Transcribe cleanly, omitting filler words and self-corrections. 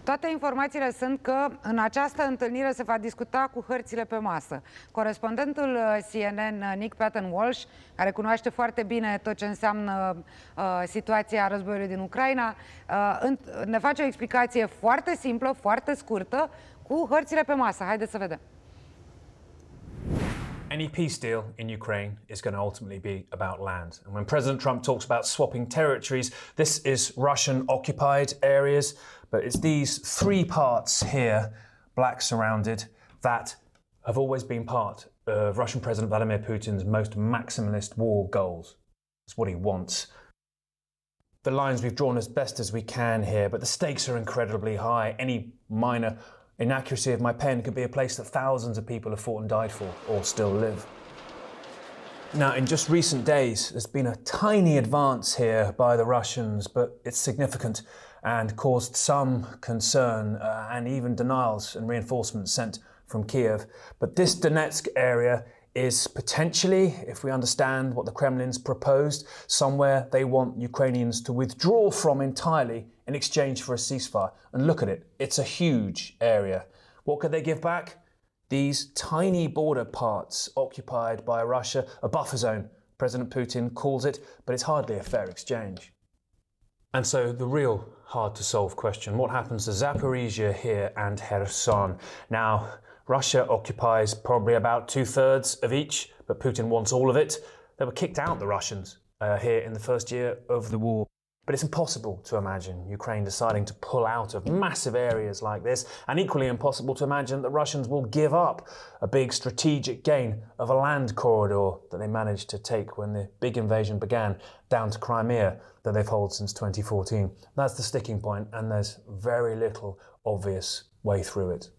Toate informațiile sunt că în această întâlnire se va discuta cu hărțile pe masă. Corespondentul CNN, Paton Walksh, care cunoaște foarte bine tot ce înseamnă situația războiului din Ucraina, ne face o explicație foarte simplă, foarte scurtă, cu hărțile pe masă. Haideți să vedem. Any peace deal in Ukraine is going to ultimately be about land. And when President Trump talks about swapping territories, this is Russian-occupied areas, but it's these three parts here, black surrounded, that have always been part of Russian President Vladimir Putin's most maximalist war goals. It's what he wants. The lines we've drawn as best as we can here, but the stakes are incredibly high. Any minor inaccuracy of my pen could be a place that thousands of people have fought and died for, or still live. Now, in just recent days, there's been a tiny advance here by the Russians, but it's significant and caused some concern and even denials and reinforcements sent from Kiev. But this Donetsk area is potentially, if we understand what the Kremlin's proposed, somewhere they want Ukrainians to withdraw from entirely in exchange for a ceasefire. And look at it, it's a huge area. What could they give back? These tiny border parts occupied by Russia, a buffer zone, President Putin calls it, but it's hardly a fair exchange. And so the real hard to solve question, what happens to Zaporizhia here and Kherson? Now, Russia occupies probably about 2/3 of each, but Putin wants all of it. They were kicked out, the Russians, here in the first year of the war. But it's impossible to imagine Ukraine deciding to pull out of massive areas like this, and equally impossible to imagine that Russians will give up a big strategic gain of a land corridor that they managed to take when the big invasion began down to Crimea that they've held since 2014. That's the sticking point, and there's very little obvious way through it.